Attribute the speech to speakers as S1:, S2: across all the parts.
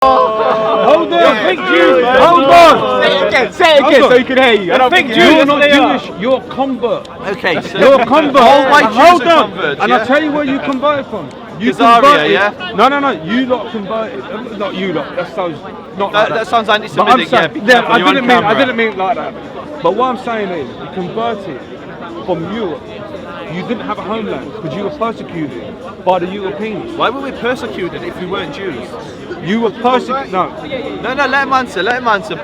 S1: Hold on.
S2: Fake Jews.
S1: Hold on.
S3: Say it again so he can hear you.
S2: Fake Jews.
S1: You're not Jewish. You're a convert.
S4: Okay, so
S1: You're a convert.
S4: all white Jews
S1: Hold
S4: are
S1: on.
S4: converts,
S1: And
S4: yeah?
S1: I'll tell you where you converted from. You
S4: Khazaria,
S1: converted.
S4: yeah?
S1: No. You lot converted. Not you lot. That sounds not like
S4: that sounds
S1: But I'm
S4: anti-Semitic.
S1: saying,
S4: Be careful,
S1: I
S4: you're on
S1: didn't
S4: camera.
S1: mean it like that. But what I'm saying is, you converted from Europe. You didn't have a homeland because you were persecuted by the Europeans.
S4: Why were we persecuted if we weren't Jews?
S1: You were persecuted. No.
S4: No, let him answer. Let him answer.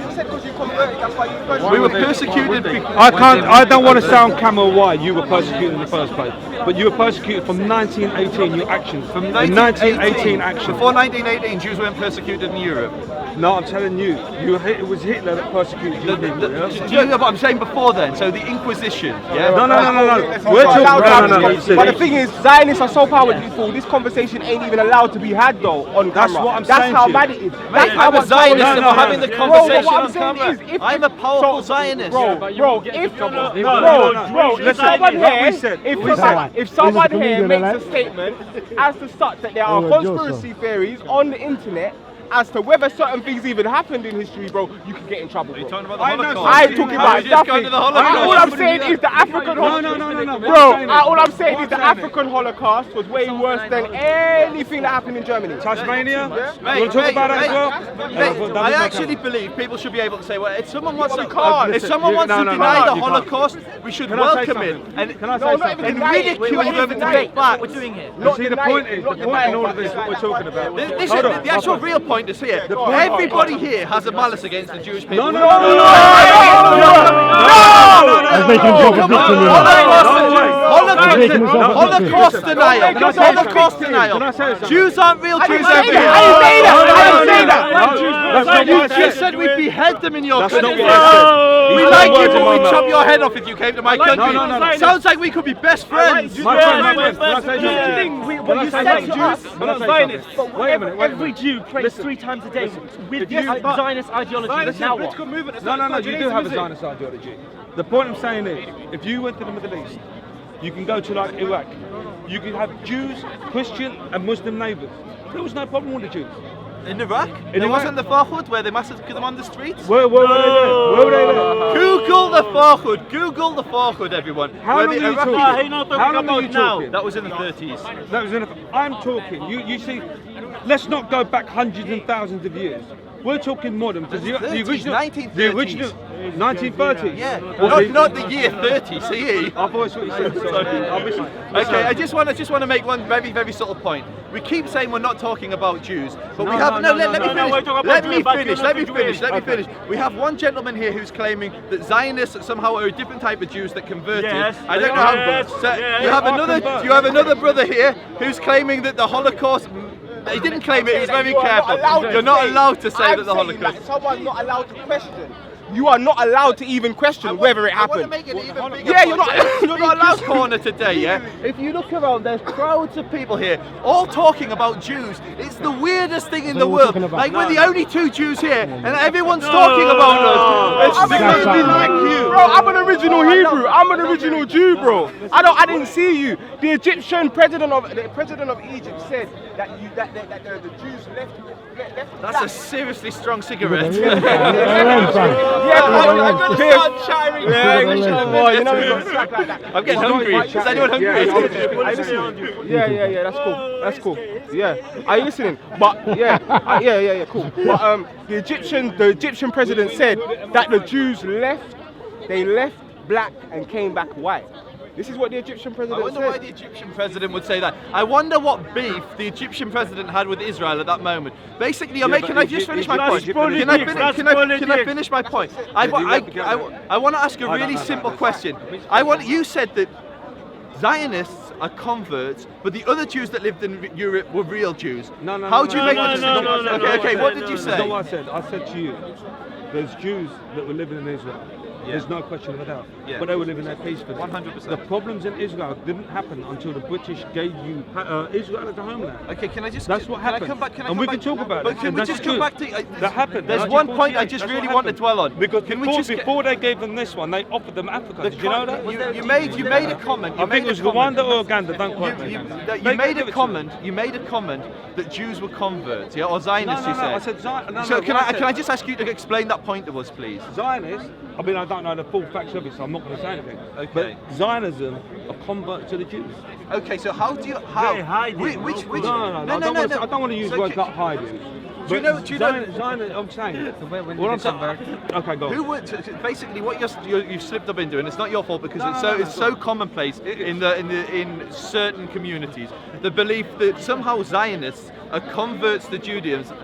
S4: We were persecuted.
S1: I don't want to sound camel why you were persecuted in the first place, but you were persecuted from 1918. Your actions
S4: From
S1: 1918 actions.
S4: Before 1918, Jews weren't persecuted in Europe.
S1: No, I'm telling you, it was Hitler that persecuted you people.
S4: Do you know what I'm saying before then? So the Inquisition, yeah?
S1: No. We're talking.
S3: But the thing is, Zionists are so powerful. This conversation ain't even allowed to be had though on
S1: That's
S3: camera.
S1: what I'm
S3: That's
S1: saying
S3: how
S1: to you.
S3: bad it is.
S4: Mate,
S3: That's how
S4: I'm a
S3: much
S4: Zionist
S3: power-
S4: and we're having the
S3: Bro,
S4: conversation
S3: what
S4: on
S3: I'm saying
S4: camera.
S3: is, if
S4: I'm a powerful Zionist.
S3: Bro, if someone here, if someone here makes a statement as to such that there are conspiracy theories on the internet as to whether certain things even happened in history, bro, you can get in trouble. Bro.
S4: Talking about the Holocaust.
S3: I ain't talking about nothing. All I'm saying is the African Holocaust.
S1: No.
S3: Bro, all I'm saying is the African Holocaust was way worse than anything that happened in Germany.
S1: Tasmania.
S4: Mate,
S1: You want to talk about that as well?
S4: mate, I actually believe people should be able to say, well, if someone wants to
S3: can't.
S4: if someone wants to
S1: No,
S4: deny the
S1: you can't.
S4: Holocaust, we should
S1: Can I say
S4: welcome it.
S1: something?
S4: And
S1: Can I say
S3: No, not
S1: something?
S3: even
S4: and
S3: deny it.
S4: ridicule
S3: Wait,
S4: them
S3: deny
S4: with
S3: it.
S4: facts.
S2: We're doing here.
S1: You see, the point in all of this, what we're talking about.
S4: This
S1: Hold
S4: is
S1: on.
S4: the actual real point is here. Everybody here has a malice against the Jewish people.
S1: No.
S4: Holocaust denial. Holocaust denial. Jews aren't real Jews over here. You just said we'd behead them in your
S1: That's
S4: country.
S1: not what I said.
S4: We like you, but we'd chop your head off if you came to my country.
S1: No.
S4: Sounds like we could be best friends.
S1: My friend, can I say something?
S2: What you said to us,
S1: Can I say
S2: Zionists.
S1: something? Wait a minute.
S2: Every Jew prays 3 times a day with Zionist ideology. Now what?
S1: No, you do have a Zionist ideology. The point I'm saying is, if you went to the Middle East, you can go to like Iraq, you can have Jews, Christian and Muslim neighbours. There was no problem with the Jews.
S4: In Iraq? There wasn't the Farhud where they massacred them on the streets?
S1: Where were they there? Where were they there?
S4: Google the Farhud. Google the Farhud, everyone.
S1: How long are you talking? How long are you talking?
S4: That was in the 30s.
S1: That was enough. I'm talking. You see, let's not go back hundreds and thousands of years. We're talking modern. Because the original, 1930s.
S4: Yeah.
S1: What,
S4: Not the year 30 CE.
S1: I thought that's what you said. Sorry.
S4: Okay, I just want to make one very, very subtle point. We keep saying we're not talking about Jews, but we have let me finish. We have one gentleman here who's claiming that Zionists somehow are a different type of Jews that converted.
S2: Yes,
S4: I don't know how. You have another brother here who's claiming that the Holocaust. He didn't claim it. He was very careful. You're not allowed to say that the Holocaust.
S3: Someone's not allowed to question. You are not allowed to even question whether it
S4: I want to
S3: happened.
S4: make it even bigger.
S3: Yeah, you're not allowed to.
S4: Corner today, yeah. If you look around, there's crowds of people here, all talking about Jews. It's the weirdest thing in the world. Like we're the only 2 Jews here, and everyone's talking about us. It's because we like you.
S3: Bro, I'm an original Hebrew. I'm an original Jew, bro. I didn't see you. The Egyptian president of Egypt said that the Jews left.
S4: That's a seriously strong cigarette.
S3: I'm gonna start chatting. You know we got slack like that.
S4: I'm getting hungry. Is anyone hungry?
S3: Yeah. That's cool. Yeah. Are you listening? But yeah, cool. But the Egyptian president said that the Jews left black and came back white. This is what the Egyptian president said.
S4: I wonder why the Egyptian president would say that. I wonder what beef the Egyptian president had with Israel at that moment. Basically, can I just finish my point? Can I finish my point? I want to ask a really simple question. You said that Zionists are converts, but the other Jews that lived in Europe were real Jews. How do you make that? Okay, what did you say?
S1: That's not what I said. I said to you, there's Jews that were living in Israel. There's no question of a doubt.
S4: Yeah.
S1: But they were living there peacefully.
S4: 100%.
S1: The problems in Israel didn't happen until the British gave you Israel as a homeland.
S4: Okay, can I just?
S1: That's what happened. And we can talk about
S4: But
S1: it.
S4: can
S1: and
S4: we
S1: that's
S4: just come
S1: good.
S4: back to?
S1: That happened.
S4: There's one point I just really want to dwell on.
S1: Because
S4: can we just
S1: before they gave them this one, they offered them Africa. Did you know that?
S4: You made a comment.
S1: I think it was Rwanda or Uganda. Don't quote me.
S4: You made a comment. You made a comment that Jews were converts, yeah, or Zionists.
S1: No,
S4: You said.
S1: I said Zionists.
S4: So can I just ask you to explain that point to us, please?
S1: Zionists, I mean, I don't know the full facts of it, so I'm not going to say anything.
S4: Okay.
S1: But Zionism are converts to the Jews.
S4: Okay, so how do you which
S1: No, I don't want to use words like hiding.
S4: Do you know?
S1: Zionism, I'm saying. What I'm saying. Okay, go on.
S4: Who would basically what you've slipped up into, and it's not your fault because it's so commonplace in in certain communities. The belief that somehow Zionists are converts to Judaism,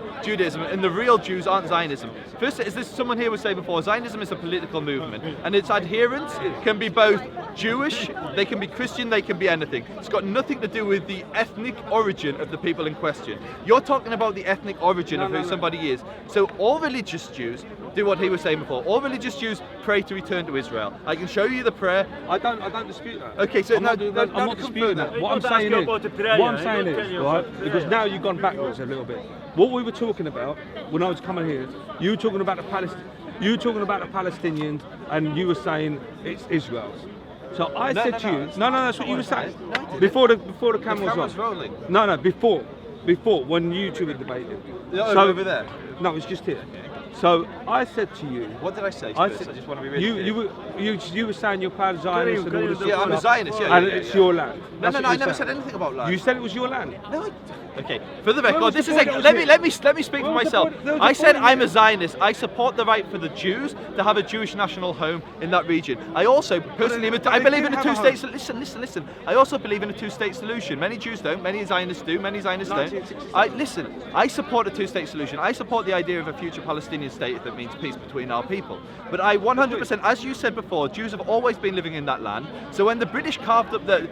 S4: and the real Jews aren't Zionism. First, as this someone here was saying before, Zionism is a political movement, and its adherents can be both Jewish, they can be Christian, they can be anything. It's got nothing to do with the ethnic origin of the people in question. You're talking about the ethnic origin of who somebody is. So all religious Jews do what he was saying before. All religious Jews pray to return to Israel. I can show you the prayer.
S1: I don't dispute that.
S4: Okay, so
S1: I'm not disputing that. What I'm saying is, right? Because now you've gone backwards a little bit. What we were talking about when I was coming here, you were talking about the Palestinians, and you were saying it's Israel's. So I said to you, no, that's what you were saying before the camera was on.
S4: Rolling.
S1: No, before when you two were debating.
S4: Over there.
S1: No, it's just here. So I said to you.
S4: What did I say? I just want to be really
S1: you were saying you're proud of Zionists and all this.
S4: Yeah, I'm a Zionist. Yeah,
S1: and it's your land.
S4: No, I never said anything about land.
S1: You said it was your land.
S4: No. Okay. For the record, this is let me speak for myself. I said I'm a Zionist. I support the right for the Jews to have a Jewish national home in that region. I also personally I believe in a two-state. Listen. I also believe in a two-state solution. Many Jews don't. Many Zionists do. Many Zionists don't. I support a two-state solution. I support the idea of a future Palestinian state that means peace between our people. But I 100%, as you said before, Jews have always been living in that land. So when the British carved up the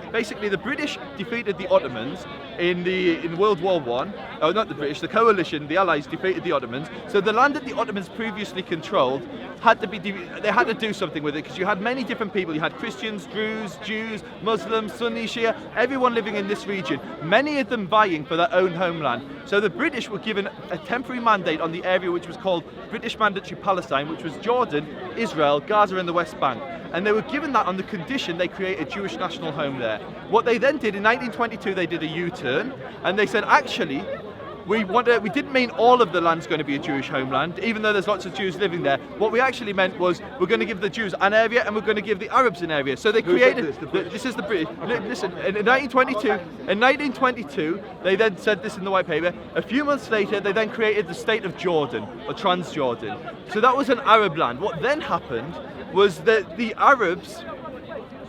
S4: British defeated the Ottomans in World War I. Oh, not the British, the coalition, the Allies defeated the Ottomans. So the land that the Ottomans previously controlled had to do something with it, because you had many different people. You had Christians, Druze, Jews, Muslims, Sunni, Shia, everyone living in this region, many of them vying for their own homeland. So the British were given a temporary mandate on the area which was called British Mandatory Palestine, which was Jordan, Israel, Gaza and the West Bank. And they were given that on the condition they create a Jewish national home there. What they then did in 1922, they did a U-turn, and they said, actually, we didn't mean all of the land's going to be a Jewish homeland, even though there's lots of Jews living there. What we actually meant was we're going to give the Jews an area and we're going to give the Arabs an area. So they created this is the British. Listen, in 1922, they then said this in the white paper. A few months later, they then created the state of Jordan, or Transjordan. So that was an Arab land. What then happened was that the Arabs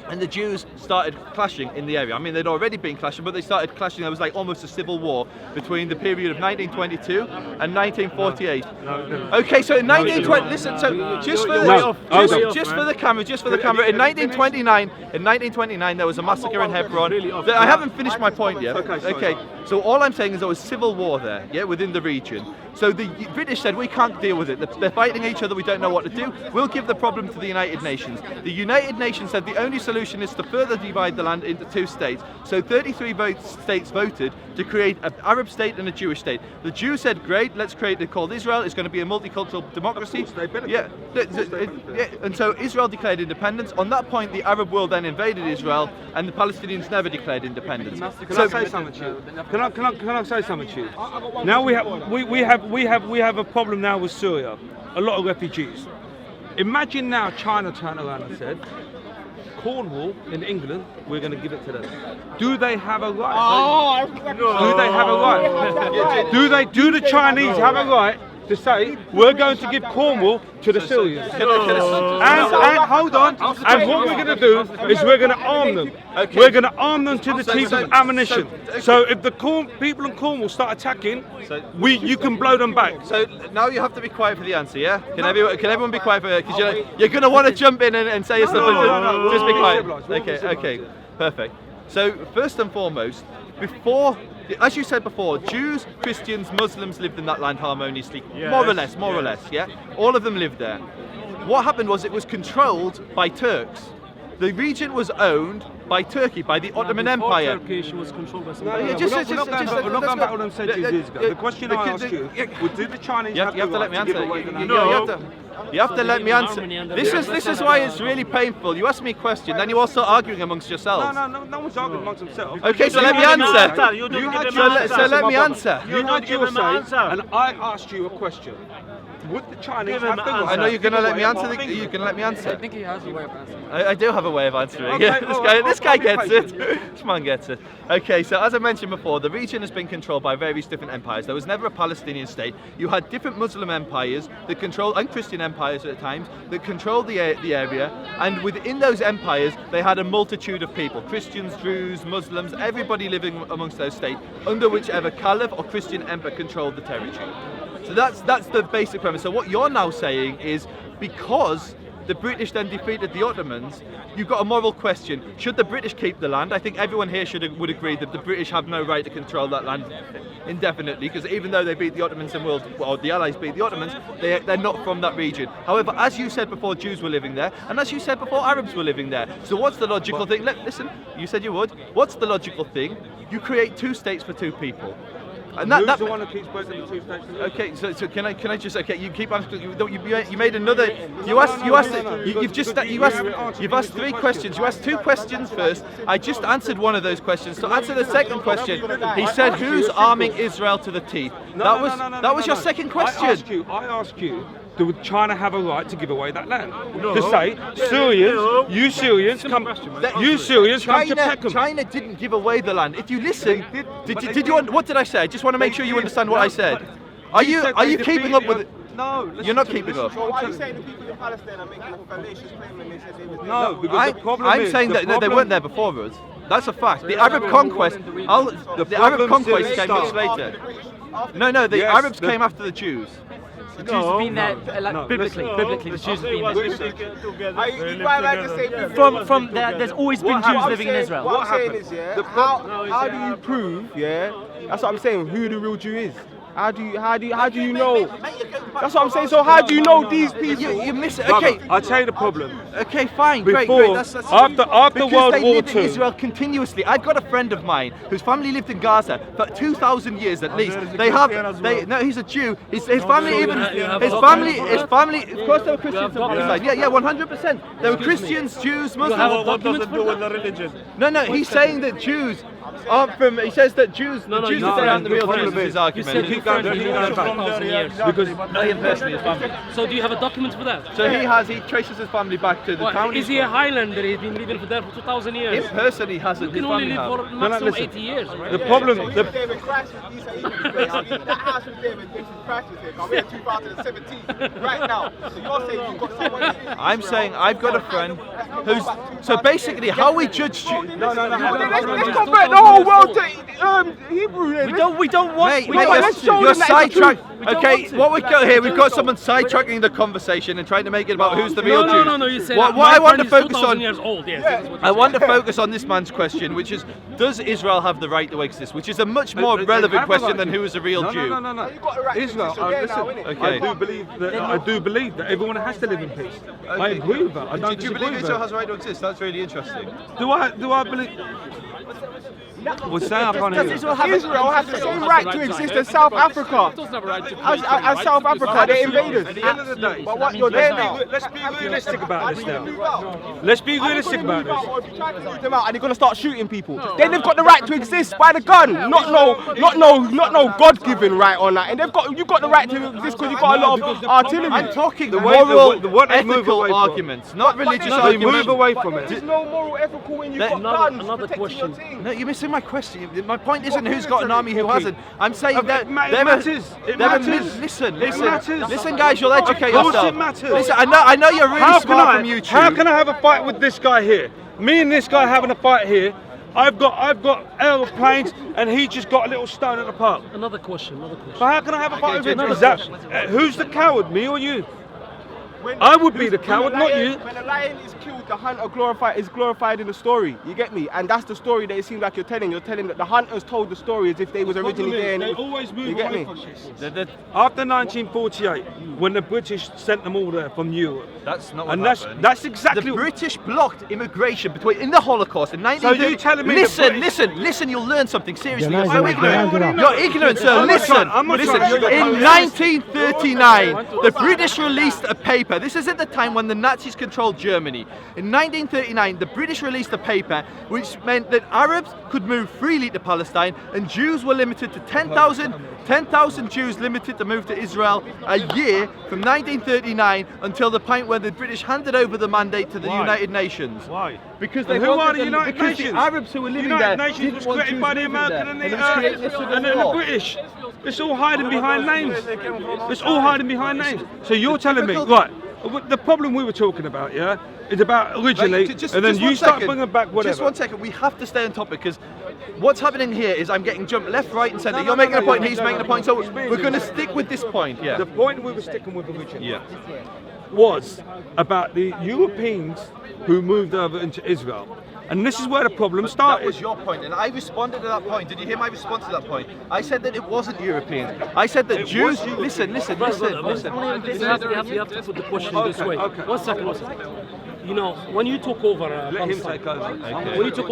S4: and the Jews started clashing in the area. I mean, they'd already been clashing, but they started clashing. There was like almost a civil war between the period of 1922 and 1948. Okay, so in 1920, listen. So just for the camera, in 1929, there was a massacre in Hebron. I haven't finished my point yet. Okay. So all I'm saying is there was civil war there, yeah, within the region. So the British said, we can't deal with it. They're fighting each other. We don't know what to do. We'll give the problem to the United Nations. The United Nations said the only solution is to further divide the land into two states. So 33 states voted to create an Arab state and a Jewish state. The Jews said, great, let's create it called Israel. It's going to be a multicultural democracy. Yeah. And so Israel declared independence. On that point, the Arab world then invaded Israel, and the Palestinians never declared independence.
S1: Can I say something to you? Can I say something to you? Now we have a problem now with Syria. A lot of refugees. Imagine now China turned around and said, Cornwall in England, we're going to give it to them. Do they have a right? Do they have a right? Do the Chinese have a right to say we're going to give Cornwall to the Syrians? And hold on. And what we're going to do is we're going to arm them. We're going to arm them to the teeth of ammunition. So if the people in Cornwall start attacking, you can blow them back.
S4: So now you have to be quiet for the answer, yeah? Can everyone be quiet for it? Because you're going to want to jump in and say something. Just be quiet. Okay, perfect. So first and foremost, as you said before, Jews, Christians, Muslims lived in that land harmoniously, more or less, yeah? All of them lived there. what happened was it was controlled by Turks. The region was owned by Turkey, by the Ottoman Empire.
S5: Turkish was controlled by
S1: No, we're not going back on them centuries ago. The question I asked you was, did the Chinese
S4: You have to let me answer. You have to let me answer. This is why it's really painful. You ask me a question, then you all start arguing amongst yourselves.
S1: No one's arguing amongst themselves.
S4: Okay, so let me answer.
S1: So
S4: let me answer.
S1: You had your say, and I asked you a question. Would the Chinese have the right?
S4: I know you're going to let me answer. You're going to let me answer. I think he has a way of answering. I do have a way of answering.
S1: Okay,
S4: Yeah, this guy gets it. This man gets it. Okay, so as I mentioned before, the region has been controlled by various different empires. There was never a Palestinian state. You had different Muslim empires that controlled, and Christian empires at times, that controlled the area. And within those empires, they had a multitude of people: Christians, Jews, Muslims, everybody living amongst those states, under whichever Caliph or Christian emperor controlled the territory. So that's the basic premise. So what you're now saying is, because the British then defeated the Ottomans, you've got a moral question. Should the British keep the land? I think everyone here would agree that the British have no right to control that land indefinitely, because even though they beat the Ottomans and the Allies beat the Ottomans, they're not from that region. However, as you said before, Jews were living there, and as you said before, Arabs were living there. So what's the logical thing? Listen, you said you would. What's the logical thing? You create two states for two people. And
S1: who's the one who keeps breaking the two states?
S4: Okay, so can I just, okay, you keep asking, you made another, you've asked three questions. You asked two questions first. I just answered one of those questions. So answer the second question. He said, who's arming Israel to the teeth? That was your second question.
S1: I asked you, do China have a right to give away that land? To say, you Syrians come to Peckham.
S4: China didn't give away the land. If you listen, what did I say? I just want to make sure you understand what I said. Are you keeping up with it?
S1: No,
S4: you're not keeping up.
S3: So why are you saying the people in Palestine are making a fallacious claim when they said they were?
S1: No, because the problem
S4: I'm saying that they weren't there before us. That's a fact. The Arab conquest, the Arab conquest came much later. No, the Arabs came after the Jews.
S2: The Jews have been there, biblically, the Jews have been there. From there, there's always been Jews living in Israel.
S3: What I'm saying is, how do you prove, that's what I'm saying, who the real Jew is? How do you know? That's what I'm saying. So how do you know these people?
S4: You miss it. Okay,
S1: I'll tell you the problem.
S4: Okay, fine, great.
S1: That's after World War II,
S4: Israel continuously. I've got a friend of mine whose family lived in Gaza for 2,000 years at least. No, he's a Jew. His family, of course, they were Christians. Yeah, 100%. They were Christians, Jews, Muslims.
S5: What does it do with the religion?
S4: No, he's saying that Jews aren't from. He says that Jews, the Jews aren't the real Jews. Is his argument.
S1: Because
S2: him personally, his family. So do you have a document for that?
S4: So he traces his family back to the town.
S5: Is he a Highlander? He's been living there for 2,000 years.
S4: Him personally hasn't.
S5: You can only live for maximum 80 years, right?
S1: The problem.
S3: David Christ was that house with David Christ was here. I'm in 2017 right now. So you're saying you've got someone.
S4: I'm saying I've got a friend who's. So basically, how we judge.
S3: No. Let's convert the whole world to Hebrew.
S2: We don't want.
S4: You're sidetracked. Okay, what we've got here, we've got someone sidetracking the conversation and trying to make it about who's the real Jew.
S5: No. You said
S4: what I want to focus on.
S5: Years old. Yes,
S4: I want to focus on this man's question, which is, does Israel have the right to exist? Which is a much more relevant question than who is a real Jew.
S1: No.
S3: You've got the right
S1: Israel. Listen,
S4: okay.
S1: I do believe that everyone has to live in peace. I agree with that.
S4: Do you believe Israel has a right to exist? That's really interesting.
S1: Do I believe? What's that?
S3: Israel has the same right to exist as South Africa. As South Africa, they're invaders.
S1: At the end of the day,
S3: but what you're doing now.
S1: Let's be realistic about this now. Let's be realistic about this.
S3: Or if you try to move them out and they're gonna start shooting people, then they've got the right to exist by the gun, not no God-given right on that. And you've got the right to exist because you've got a lot of artillery.
S4: I'm talking the moral, ethical arguments, not religious arguments.
S1: Move away from it.
S3: There's no moral ethical when you've got guns
S5: another
S3: protecting your
S5: question.
S3: team.
S4: No, you're missing my question. My point isn't who's got an army, who hasn't. I'm saying that
S1: it matters. It matters.
S4: Listen, guys, you'll educate
S1: Of course
S4: yourself.
S1: it matters.
S4: Listen, I know you're really smart from YouTube.
S1: How can I have a fight with this guy here? Me and this guy having a fight here. I've got aeroplanes, and he just got a little stone at the park.
S5: Another question.
S1: So how can I have a fight with him? Who's the coward, me or you? I would be the coward, not you.
S3: When a lion is killed, the hunter is glorified in the story. You get me? And that's the story that it seems like you're telling. You're telling that the hunters told the story as if they was originally there.
S1: They always move
S3: you get
S1: away
S3: me?
S1: from this. After 1948, when the British sent them all there from Europe.
S4: That's not what
S1: And
S4: happened.
S1: that's exactly
S4: The British blocked immigration in the Holocaust in 1930.
S1: So you telling me
S4: Listen, you'll learn something seriously.
S6: Yeah,
S4: You're so ignorant. You're ignorant, sir.
S1: I'm not
S4: Listen.
S1: trying- I'm not
S4: Listen.
S1: trying to-
S4: In 1939, the British released a paper. This is at the time when the Nazis controlled Germany. In 1939, the British released a paper which meant that Arabs could move freely to Palestine and Jews were limited to 10,000 Jews limited to move to Israel a year from 1939 until the point where the British handed over the mandate to the United Nations.
S1: Why?
S4: Because they
S1: And who are
S4: wanted
S1: the
S4: them-
S1: United
S4: because
S1: Nations?
S4: the Arabs who were living
S1: United
S4: there
S1: Nations
S4: didn't
S1: was
S4: want
S1: created
S4: Jews
S1: by the
S4: living there.
S1: American and
S4: it was created
S1: the,
S4: a civil
S1: and then the
S4: war.
S1: British. It's all hiding behind names. It's all hiding behind names. So you're telling me, right? The problem we were talking about, yeah, is about originally,
S4: Right,
S1: and then you
S4: one
S1: start
S4: second.
S1: bringing back whatever.
S4: Just 1 second, we have to stay on topic because what's happening here is I'm getting jumped left, right, and centre. You're making a point, he's making a point, so we're going to stick with this point. Yeah.
S1: The point we were sticking with originally
S4: Yeah.
S1: was about the Europeans who moved over into Israel. And this is where the problem
S4: That
S1: started.
S4: was your point, and I responded to that point. Did you hear my response to that point? I said that it wasn't Europeans. I said that Jews. Listen.
S5: You have to put the question this way.
S1: Okay.
S5: 1 second. You know, when you took over
S1: Let him
S5: Palestine,
S1: take over.
S5: when you took